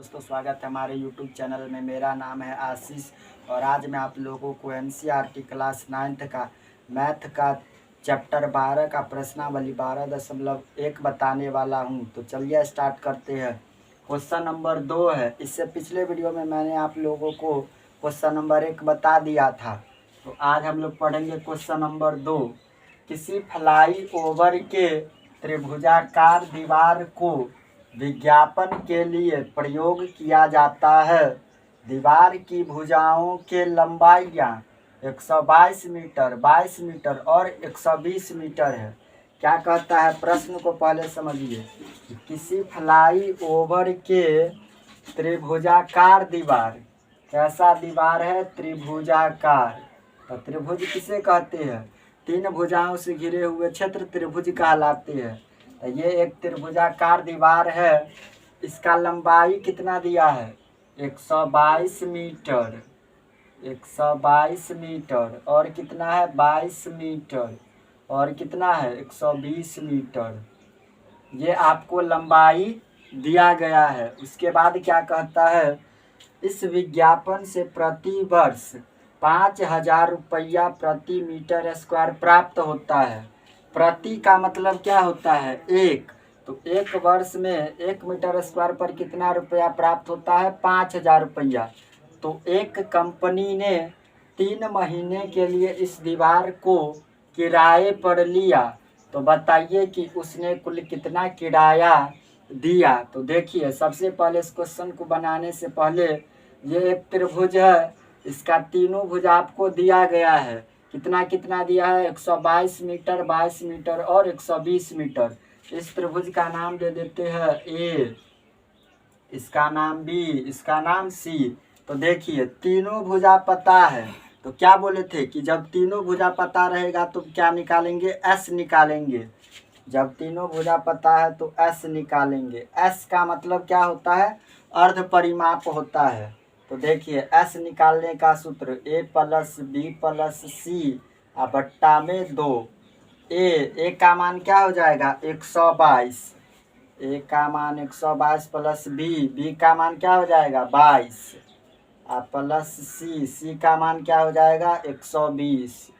दोस्तों स्वागत है हमारे YouTube चैनल में। मेरा नाम है आशीष और आज मैं आप लोगों को NCERT क्लास 9th का मैथ का चैप्टर 12 का प्रश्नावली 12.1 बताने वाला हूं। तो चलिए स्टार्ट करते हैं। क्वेश्चन नंबर 2 है। इससे पिछले वीडियो में मैंने आप लोगों को क्वेश्चन नंबर 1 बता दिया था। तो आज हम लोग पढ़ेंगे क्वेश्चन नंबर 2। किसी फ्लाई ओवर के त्रिभुजाकार दीवार को विज्ञापन के लिए प्रयोग किया जाता है। दीवार की भुजाओं के लंबाइयाँ 122 मीटर, 22 मीटर और 120 मीटर है। क्या कहता है प्रश्न को पहले समझिए। किसी फ्लाई ओवर के त्रिभुजाकार दीवार, कैसा दीवार है? त्रिभुजाकार। तो त्रिभुज किसे कहते हैं? 3 भुजाओं से घिरे हुए क्षेत्र त्रिभुज कहलाते हैं। तो ये एक त्रिभुजाकार दीवार है। इसका लंबाई कितना दिया है? 122 मीटर, 122 मीटर और कितना है? 22 मीटर और कितना है? 120 मीटर। ये आपको लंबाई दिया गया है। उसके बाद क्या कहता है? इस विज्ञापन से प्रति वर्ष 5,000 रुपया प्रति मीटर स्क्वायर प्राप्त होता है। प्रति का मतलब क्या होता है? एक। तो एक वर्ष में 1 मीटर स्क्वायर पर कितना रुपया प्राप्त होता है? 5,000 रुपया। तो एक कंपनी ने 3 महीने के लिए इस दीवार को किराए पर लिया। तो बताइए कि उसने कुल कितना किराया दिया। तो देखिए, सबसे पहले इस क्वेश्चन को बनाने से पहले ये एक त्रिभुज है। इसका तीनों भुज आपको दिया गया है। कितना कितना दिया है? 122 मीटर, 22 मीटर और 120 मीटर। इस त्रिभुज का नाम दे देते हैं ए, इसका नाम बी, इसका नाम सी। तो देखिए, तीनों भुजा पता है। तो क्या बोले थे कि जब तीनों भुजा पता रहेगा तो क्या निकालेंगे? एस निकालेंगे। जब तीनों भुजा पता है तो एस निकालेंगे। एस का मतलब क्या होता है? अर्ध परिमाप होता है। तो देखिए, एस निकालने का सूत्र ए प्लस बी प्लस सी बट्टा में 2। ए का मान क्या हो जाएगा? 122। ए का मान 122 प्लस बी का मान क्या हो जाएगा? 22 प्लस सी का मान क्या हो जाएगा? 120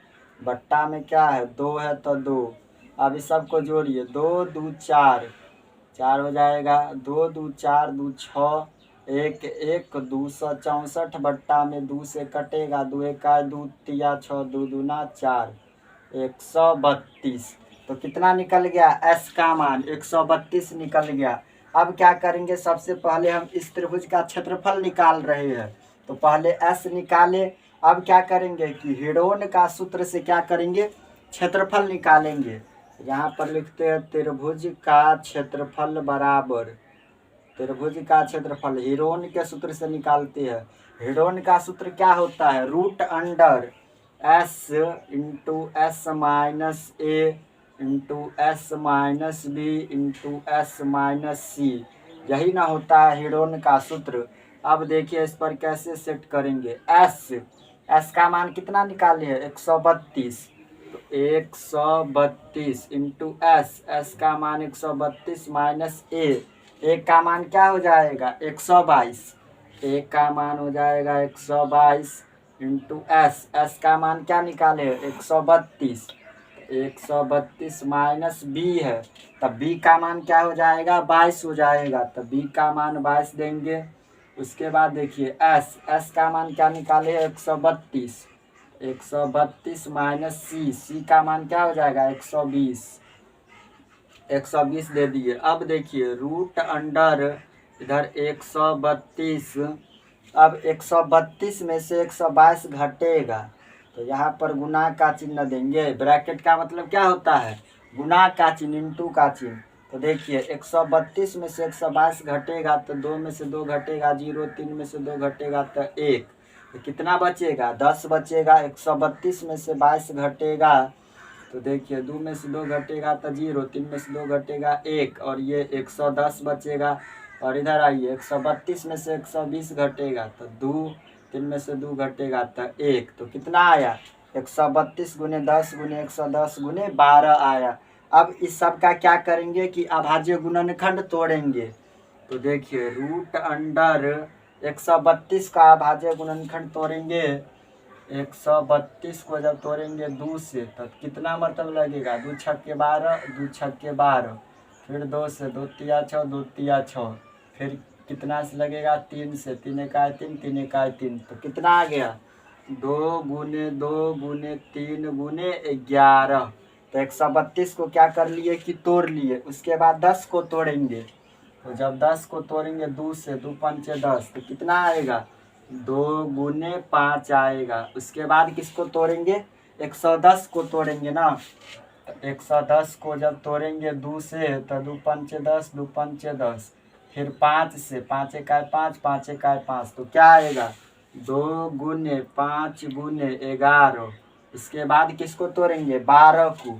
बट्टा में क्या है? 2 है तो 2। अब इस सबको जोड़िए। 2 2 4, 4 हो जाएगा। 2 2 4 2 6, 1 1 264 बट्टा में 2 से कटेगा। 2 1 2 3 6 2 दूना 4, 132। तो कितना निकल गया? एस का मान 132 निकल गया। अब क्या करेंगे? सबसे पहले हम इस त्रिभुज का क्षेत्रफल निकाल रहे हैं। तो पहले एस निकाले। अब क्या करेंगे कि हेरोन का सूत्र से क्या करेंगे? क्षेत्रफल निकालेंगे। यहाँ पर लिखते हैं त्रिभुज का क्षेत्रफल बराबर, त्रिभुज का क्षेत्रफल हेरोन के सूत्र से निकालते हैं। हेरोन का सूत्र क्या होता है? Root under s into s minus a into s minus b into s minus c. यही ना होता है हेरोन का सूत्र। अब देखिए इस पर कैसे सेट करेंगे। एस का मान कितना निकाले हैं? 132। तो 132 इंटू एस का मान 132 माइनस ए का मान क्या हो जाएगा? 122। ए का मान हो जाएगा 122 इंटू एस का मान क्या निकाले? 132। 132 माइनस बी है, तब बी का मान क्या हो जाएगा? 22 हो जाएगा। तब बी का मान 22 देंगे। उसके बाद देखिए एस का मान क्या निकाले? 132। 132 माइनस सी का मान क्या हो जाएगा? 120। 120 दे दिए। अब देखिए रूट अंडर इधर 132। अब 132 में से 122 घटेगा तो यहाँ पर गुना का चिन्ह देंगे। ब्रैकेट का मतलब क्या होता है? गुना का चिन्ह, इंटू का चिन्ह। तो देखिए 132 में से 122 घटेगा तो 2 में से 2 घटेगा 0, 3 में से 2 घटेगा तो 1। तो कितना बचेगा? 10 बचेगा। 132 में से 22 घटेगा तो देखिए 2 में से 2 घटेगा तो 0, 3 में से 2 घटेगा 1 और ये 110 बचेगा। और इधर आइए 132 में से 120 घटेगा तो 2, 3 में से 2 घटेगा तो 1। तो कितना आया? 132 गुने 10 गुने 110 गुने 12 आया। अब इस सब का क्या करेंगे कि अभाज्य गुणनखंड तोड़ेंगे। तो देखिए रूट अंडर 132 का अभाज्य गुणनखंड तोड़ेंगे। 132 को जब तोड़ेंगे 2 से तो कितना मतलब लगेगा, 2 छक्के 12, 2 छक्के 12, फिर 2 से 2 तिया 6, 2 तिया 6, फिर कितना से लगेगा 3 से, 3 इकाई 3, 3 इकाई 3, तो कितना आ गया 2 गुने 2 गुने 3 गुने 11। तो 132 को क्या कर लिए कि तोड़ लिए। उसके बाद 10 को तोड़ेंगे, तो जब 10 को तोड़ेंगे 2 से, 2 पंचे 10, तो कितना आएगा 2 गुने 5 आएगा। उसके बाद किसको तोड़ेंगे 110 को तोड़ेंगे ना। तो 110 को जब तोड़ेंगे 2 से तो 2 पंचे 10, 2 पंचे 10, फिर 5 से, 5 इकाई 5, 5 इकाई 5, तो क्या आएगा 2 गुने 5 गुने 11। इसके बाद किसको तोड़ेंगे 12 को।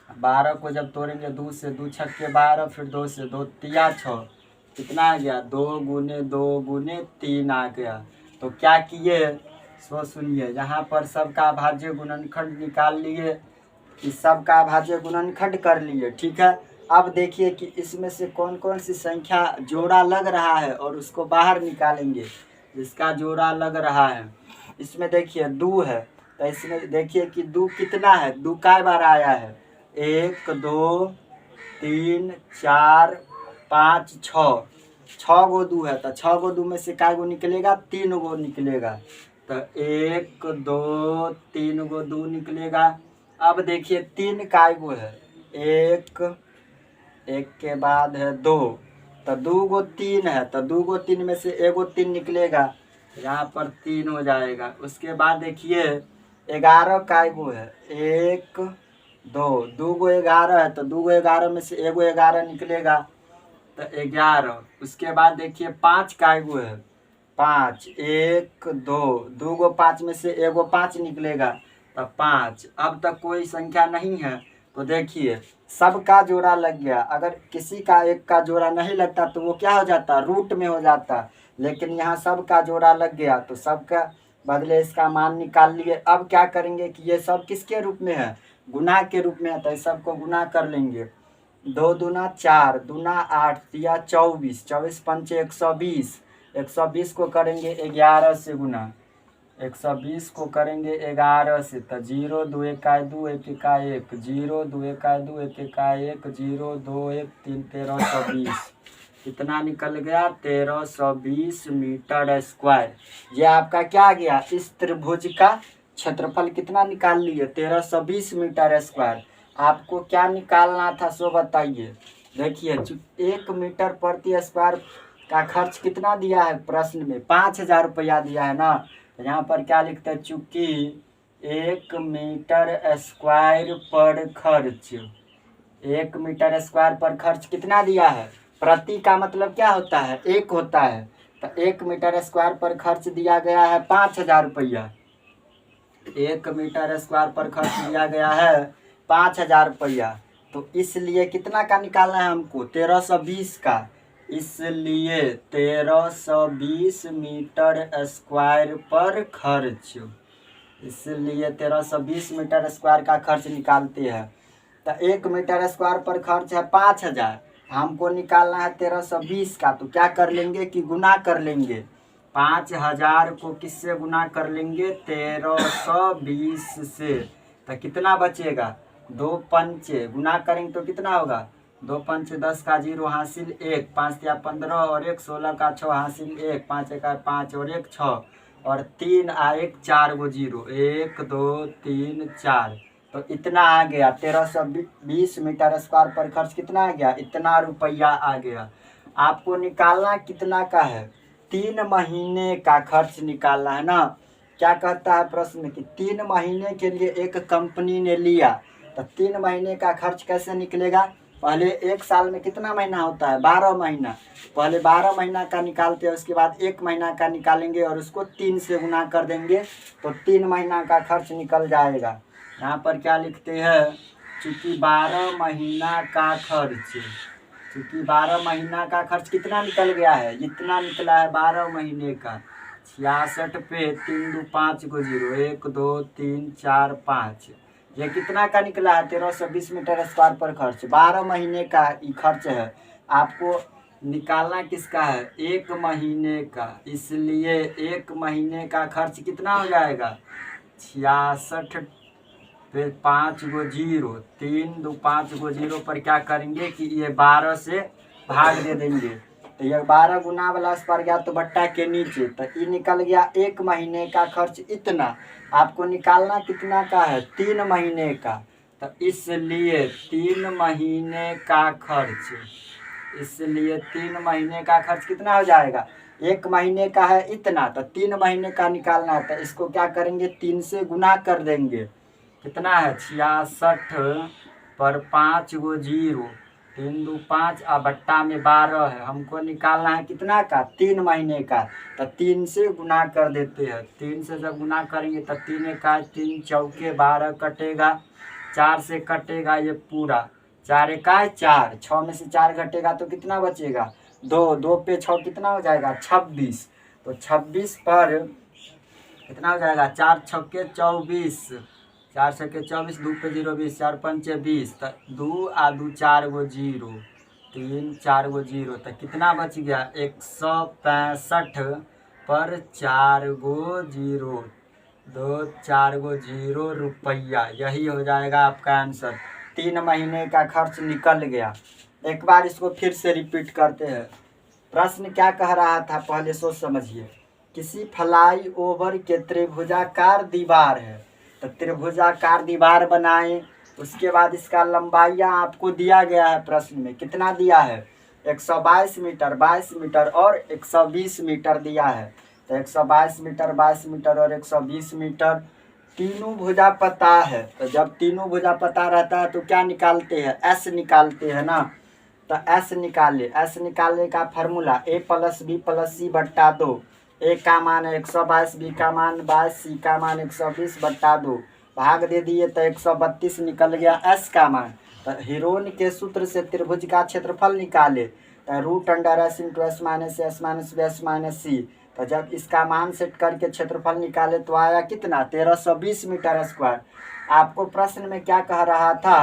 12 को जब तोड़ेंगे 2 से, 2 छक्के 12, फिर 2 से 2 तिया 6, कितना आ गया 2 गुने 2 गुने 3 आ गया। तो क्या किए सो सुनिए, यहाँ पर सबका अभाज्य गुणनखंड निकाल लिए, इस सबका अभाज्य गुणनखंड कर लिए, ठीक है। अब देखिए कि इसमें से कौन कौन सी संख्या जोड़ा लग रहा है और उसको बाहर निकालेंगे। जिसका जोड़ा लग रहा है इसमें देखिए 2 है, तो इसमें देखिए कि 2 कितना है, 2 कै बार आया है 1 2 3 4 5 6, 6 गो 2 है, तो 6 गो 2 में से कै गो निकलेगा 3 गो निकलेगा। तो 1 2 3 गो 2 निकलेगा। अब देखिए 3 कै गो है, 1 के बाद है 2, तो 2 गो 3 है, तो 2 गो 3 में से 1 गो 3 निकलेगा, यहाँ पर 3 हो जाएगा। उसके बाद देखिए 11 कै गो है, 1 2, 2 गो 11 है, तो 2 गो 11 में से 1 गो 11 निकलेगा, तो 11। उसके बाद देखिए 5 कै गो है, 5 1 2, 2 गो 5 में से 1 गो 5 निकलेगा, तो 5। अब तक कोई संख्या नहीं है, तो देखिए सबका जोड़ा लग गया। अगर किसी का एक का जोड़ा नहीं लगता तो वो क्या हो जाता, रूट में हो जाता, लेकिन यहाँ सबका जोड़ा लग गया तो सबका बदले इसका मान निकाल लिए। अब क्या करेंगे कि ये सब किसके रूप में है, गुना के रूप में है, तो इस सबको गुना कर लेंगे। 2 दूना 4, दूना 8, तिया 24, 24 पंचे 120, 120 को करेंगे 11 से गुना, 120 को करेंगे 11 से, तो 0 2 इकाई 2 1 इकाई 1, 0 2 इकाई 2 1 इकाई 1, 0 2 1 3, 1320। कितना निकल गया 1320 मीटर स्क्वायर। ये आपका क्या आ गया, इस त्रिभुज का क्षेत्रफल कितना निकाल लिए 1320 मीटर स्क्वायर। आपको क्या निकालना था सो बताइए। देखिए 1 मीटर प्रति स्क्वायर का खर्च कितना दिया है प्रश्न में, 5000 रुपया दिया है ना। तो यहाँ पर क्या लिखते हैं, चूंकि 1 मीटर स्क्वायर पर खर्च, 1 मीटर स्क्वायर पर खर्च कितना दिया है, प्रति का मतलब क्या होता है 1 होता है, तो 1 मीटर स्क्वायर पर खर्च दिया गया है 5000 रुपया। 1 मीटर स्क्वायर पर खर्च दिया गया है 5000 रुपया, तो इसलिए कितना का निकालना है हमको 1320 का, इसलिए 1320 मीटर स्क्वायर पर खर्च, इसलिए 1320 मीटर स्क्वायर का खर्च निकालते हैं। तो 1 मीटर स्क्वायर पर खर्च है 5000, हमको निकालना है 1320 का, तो क्या कर लेंगे कि गुना कर लेंगे। 5000 को किससे गुना कर लेंगे 1320 से, तो कितना बचेगा 2 पंचे गुना करेंगे तो कितना होगा 2 पंचे 10 का 0 हासिल 1, 5 या 15 और 1 16 का 6 हासिल 1, 5 का 5 और 1 6 और 3 आ 1 4 गो 0, 1 2 3 4, तो इतना आ गया 1320 मीटर स्क्वायर पर खर्च कितना आ गया, इतना रुपया आ गया। आपको निकालना कितना का है 3 महीने का खर्च निकालना है ना। क्या कहता है प्रश्न में कि 3 महीने के लिए एक कंपनी ने लिया, तो 3 महीने का खर्च कैसे निकलेगा, पहले 1 साल में कितना महीना होता है 12 महीना, पहले 12 महीना का निकालते हैं, उसके बाद 1 महीना का निकालेंगे और उसको 3 से गुना कर देंगे, तो 3 महीना का खर्च निकल जाएगा। यहाँ पर क्या लिखते हैं, चूँकि 12 महीना का खर्च, चूँकि 12 महीना का खर्च कितना निकल गया है, इतना निकला है 12 महीने का 66 पे 3 2 5 को 0, 1 2 3 4 5, ये कितना का निकला है 1320 मीटर स्क्वायर पर खर्च, 12 महीने का ये खर्च है। आपको निकालना किसका है, 1 महीने का, इसलिए 1 महीने का खर्च कितना हो जाएगा 66, फिर 5 गो जीरो, 3 2 5 गो जीरो पर क्या करेंगे कि ये 12 से भाग दे देंगे, तो ये 12 गुना वाला इस पर गया तो बट्टा के नीचे, तो ये निकल गया 1 महीने का खर्च इतना। आपको निकालना कितना का है 3 महीने का, तो इसलिए 3 महीने का खर्च, इसलिए 3 महीने का खर्च कितना हो जाएगा, 1 महीने का है इतना, तो 3 महीने का निकालना है, तो इसको क्या करेंगे 3 से गुना कर देंगे, कितना है 66 पर 5 गो जीरो, 3 2 5 और बट्टा में 12 है, हमको निकालना है कितना का 3 महीने का, तो 3 से गुना कर देते हैं। 3 से जब गुना करेंगे तो 3 1 3 चौके 12 कटेगा, 4 से कटेगा ये पूरा, 4 1 4, 6 में से 4 घटेगा तो कितना बचेगा 2, 2 पे 6 कितना हो जाएगा 26, तो 26 पर कितना हो जाएगा 4 छक्के 24, 4 छक्के 24, 2 पे 0 20, 4 पंचे 20, तो 2 आ 2 4 गो जीरो, 3 4 गो जीरो, तो कितना बच गया 165 पर 4 गो जीरो, 2 4 गो जीरो रुपया, यही हो जाएगा आपका आंसर। 3 महीने का खर्च निकल गया। एक बार इसको फिर से रिपीट करते हैं। प्रश्न क्या कह रहा था पहले सोच समझिए। किसी फ्लाई ओवर के त्रिभुजाकार दीवार है, तो त्रिभुजाकार दीवार बनाएं, उसके बाद इसका लंबाइयाँ आपको दिया गया है प्रश्न में, कितना दिया है 122 मीटर, 22 मीटर और 120 मीटर दिया है, तो 122 मीटर, 22 मीटर और 120 मीटर तीनों भुजा पता है। तो जब तीनों भुजा पता रहता है तो क्या निकालते हैं, एस निकालते हैं ना, तो एस निकाले, एस निकालने का formula a plus b plus c बट्टा 2, ए का मान है 122, बी का मान 22, सी का मान 120 बट्टा 2, भाग दे दिए तो 132 निकल गया एस का मान। तो हीरोन के सूत्र से त्रिभुज का क्षेत्रफल निकाले, तो root under s into s minus b s minus c, तो जब इसका मान सेट करके क्षेत्रफल निकाले तो आया कितना 1320 मीटर स्क्वायर। आपको प्रश्न में क्या कह रहा था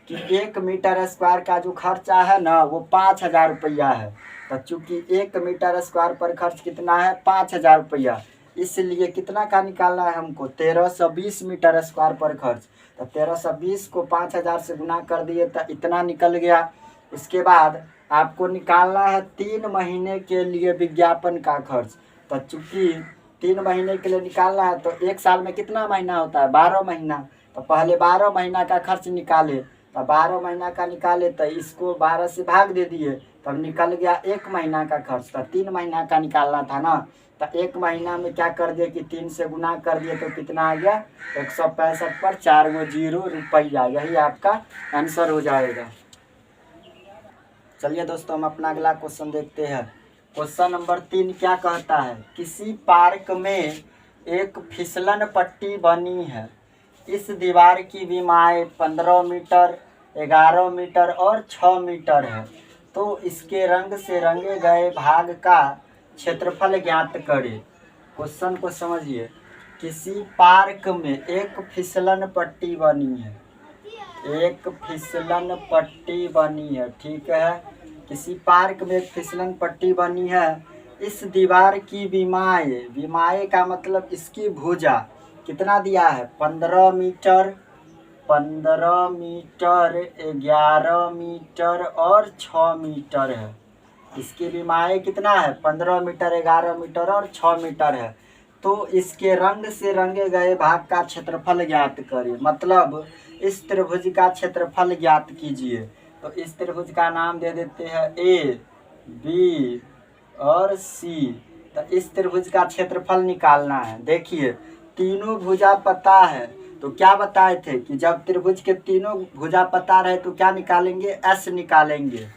कि 1 मीटर स्क्वायर का जो खर्चा है ना वो 5000 रुपया है, तो चूंकि 1 मीटर स्क्वायर पर खर्च कितना है 5000 रुपया, इसलिए कितना का निकालना है हमको 1320 मीटर स्क्वायर पर खर्च, तो 1320 को 5000 से गुना कर दिए तो इतना निकल गया। इसके बाद आपको निकालना है 3 महीने के लिए विज्ञापन का खर्च, तो चूंकि 3 महीने के लिए निकालना है तो 1 साल में कितना महीना होता है 12 महीना, तो पहले 12 महीना का खर्च निकाले, तो 12 महीना का निकाले तो इसको 12 से भाग दे दिए, तब निकल गया 1 महीना का खर्च। तो 3 महीना का निकालना था ना, तो 1 महीना में क्या कर दिए कि 3 से गुना कर दिए तो कितना आ गया 165 पर 4 गो जीरो रुपया, यही आपका आंसर हो जाएगा। चलिए दोस्तों हम अपना अगला क्वेश्चन देखते हैं। क्वेश्चन नंबर 3 क्या कहता है, किसी पार्क में एक फिसलन पट्टी बनी है, इस दीवार की विमाएँ 15 मीटर, 11 मीटर और 6 मीटर है, तो इसके रंग से रंगे गए भाग का क्षेत्रफल ज्ञात करें। क्वेश्चन को समझिए। किसी पार्क में एक फिसलन पट्टी बनी है, एक फिसलन पट्टी बनी है, ठीक है। किसी पार्क में एक फिसलन पट्टी बनी है, इस दीवार की विमाएँ, विमाएँ का मतलब इसकी भुजा कितना दिया है 15 मीटर, 15 मीटर, 11 मीटर और 6 मीटर है। इसकी विमाएँ कितना है 15 मीटर, 11 मीटर और 6 मीटर है, तो इसके रंग से रंगे गए भाग का क्षेत्रफल ज्ञात करें। मतलब इस त्रिभुज का क्षेत्रफल ज्ञात कीजिए। तो इस त्रिभुज का नाम दे देते हैं ए, बी और सी। तो इस त्रिभुज का क्षेत्रफल निकालना है। देखिए तीनों भुजा पता है, तो क्या बताए थे कि जब त्रिभुज के तीनों भुजा पता रहे तो क्या निकालेंगे, एस निकालेंगे।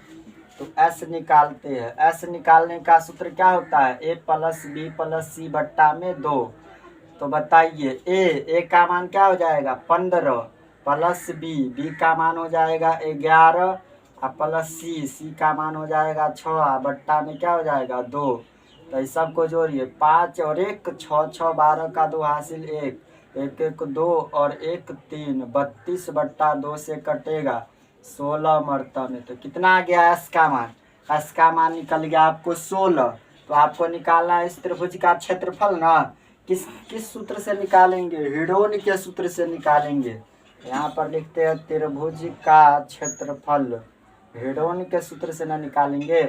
तो एस निकालते हैं। एस निकालने का सूत्र क्या होता है, ए प्लस बी प्लस सी बट्टा में 2। तो बताइए ए का मान क्या हो जाएगा 15 प्लस बी का मान हो जाएगा 11 और प्लस सी का मान हो जाएगा 6 बट्टा में क्या हो जाएगा 2। तो इस सबको जोड़िए 5 और 1 6 6 12 का 2 हासिल 1 1 1 2 और 1 3 32 बट्टा 2 से कटेगा 16 मरतबे में। तो कितना आ गया एस का मान, एस का मान निकल गया आपको 16। तो आपको निकालना है इस त्रिभुज का क्षेत्रफल ना। किस किस सूत्र से निकालेंगे? हिडोन के सूत्र से निकालेंगे। यहाँ पर लिखते हैं त्रिभुज का क्षेत्रफल, हिडोन के सूत्र से ना निकालेंगे।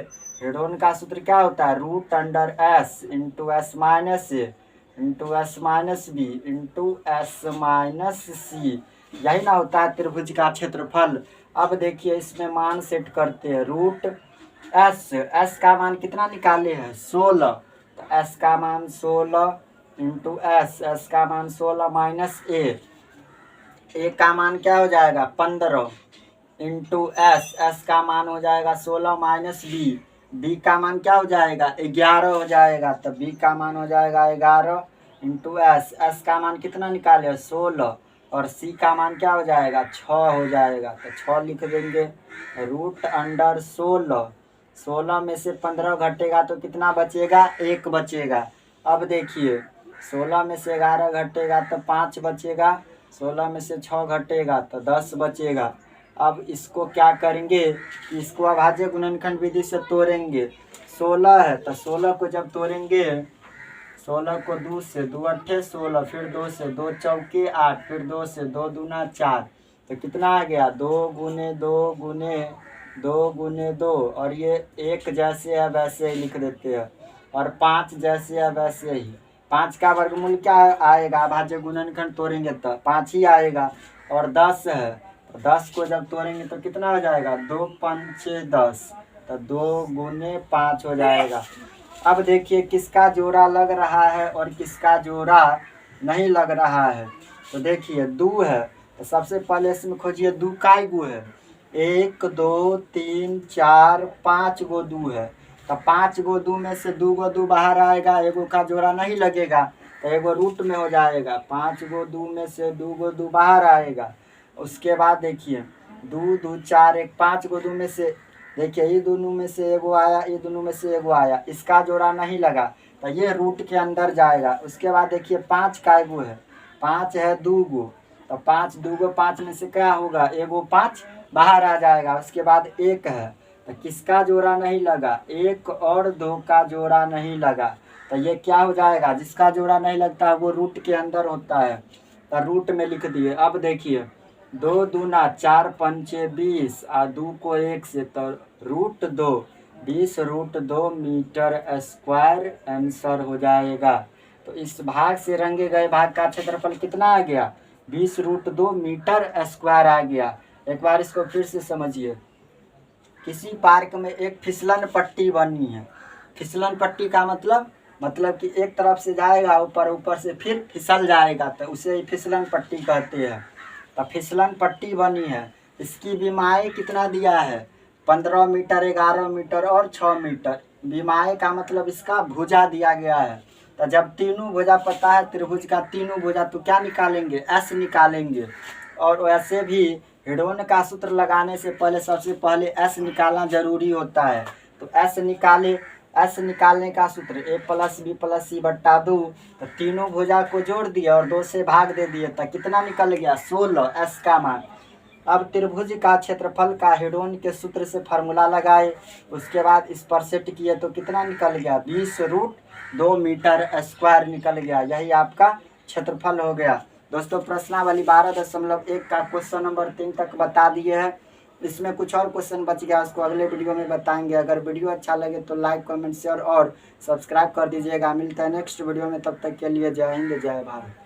हिडोन का सूत्र क्या होता है? Root under s into s minus a into s minus b into s minus c, यही ना होता है त्रिभुज का क्षेत्रफल। अब देखिए इसमें मान सेट करते हैं। रूट एस का मान कितना निकाले हैं? 16। तो एस का मान 16 इंटू एस का मान 16 माइनस ए का मान क्या हो जाएगा? 15 इंटू एस का मान हो जाएगा 16 माइनस बी का मान क्या हो जाएगा? 11 हो जाएगा। तो बी का मान हो जाएगा 11 इंटू एस का मान कितना निकाले? 16। और सी का मान क्या हो जाएगा? 6 हो जाएगा। तो 6 लिख देंगे। रूट अंडर 16 में से 15 घटेगा तो कितना बचेगा? 1 बचेगा। अब देखिए 16 में से 11 घटेगा तो 5 बचेगा, 16 में से 6 घटेगा तो 10 बचेगा। अब इसको क्या करेंगे? इसको अभाज्य गुणनखंड विधि से तोड़ेंगे। 16 है तो 16 को जब तोड़ेंगे, 16 को 2 से 2 अट्ठे 16, फिर 2 से 2 चौके 8, फिर 2 से 2 दूना 4, तो कितना आ गया? 2 गुने 2 गुने 2 गुने 2, और ये 1 जैसे है वैसे ही लिख देते हैं, और 5 जैसे है वैसे ही। 5 का वर्गमूल क्या आएगा? अभाज्य गुणनखंड तोड़ेंगे तो 5 ही आएगा। और 10 है तो 10 को जब तोड़ेंगे तो कितना हो जाएगा? 2 पंचे 10, तो 2 गुने 5 हो जाएगा। अब देखिए किसका जोड़ा लग रहा है और किसका जोड़ा नहीं लग रहा है। तो देखिए 2 है तो सबसे पहले इसमें खोजिए 2 काय गो है? 1 2 3 4 5 गो 2 है। तो 5 गो 2 में से 2 गो 2 बाहर आएगा, एगो का जोड़ा नहीं लगेगा तो एगो रूट में हो जाएगा। 5 गो 2 में से 2 गो 2 बाहर आएगा। उसके बाद देखिए 2 2 4 1, 5 गो 2 में से देखिए ये दोनों में से एगो आया, ये दोनों में से एगो आया, इसका जोड़ा नहीं लगा तो ये रूट के अंदर जाएगा। उसके बाद देखिए 5 का एगो है? 5 है 2 गो, तो 5 2 गो 5 में से क्या होगा? एगो 5 बाहर आ जाएगा। उसके बाद 1 है तो किसका जोड़ा नहीं लगा? 1 और 2 का जोड़ा नहीं लगा। तो ये क्या हो जाएगा? जिसका जोड़ा नहीं लगता है वो रूट के अंदर होता है, तो रूट में लिख दिए। अब देखिए 2 दूना 4 पंचे 20 और 2 को 1 से, तो root 2 20 root 2 metre square answer हो जाएगा। तो इस भाग से रंगे गए भाग का क्षेत्रफल कितना आ गया? 20 रूट 2 मीटर स्क्वायर आ गया। एक बार इसको फिर से समझिए। किसी पार्क में एक फिसलन पट्टी बनी है। फिसलन पट्टी का मतलब कि एक तरफ से जाएगा ऊपर, ऊपर से फिर फिसल जाएगा, तो उसे फिसलन पट्टी कहते हैं। तो फिसलन पट्टी बनी है, इसकी बीमाई कितना दिया है? 15 मीटर 11 मीटर और 6 मीटर। बीमाई का मतलब इसका भुजा दिया गया है। तो जब तीनों भुजा पता है त्रिभुज का तीनों भुजा, तो क्या निकालेंगे? एस निकालेंगे। और वैसे भी हिडोन का सूत्र लगाने से पहले सबसे पहले एस निकालना जरूरी होता है। तो एस निकालने का सूत्र ए प्लस बी प्लस सी बट्टा 2। तो तीनों भुजा को जोड़ दिया और 2 से भाग दे दिए, तो कितना निकल गया? 16 एस का मान। अब त्रिभुज का क्षेत्रफल का हिडोन के सूत्र से फार्मूला लगाए, उसके बाद इस पर सेट किए तो कितना निकल गया? 20 रूट 2 मीटर स्क्वायर निकल गया। यही आपका क्षेत्रफल हो गया। दोस्तों प्रश्नावली 12.1 का क्वेश्चन नंबर 3 तक बता दिए हैं। इसमें कुछ और क्वेश्चन बच गया, उसको अगले वीडियो में बताएंगे। अगर वीडियो अच्छा लगे तो लाइक कमेंट शेयर और सब्सक्राइब कर दीजिएगा। मिलते हैं नेक्स्ट वीडियो में, तब तक के लिए जय हिंद जय भारत।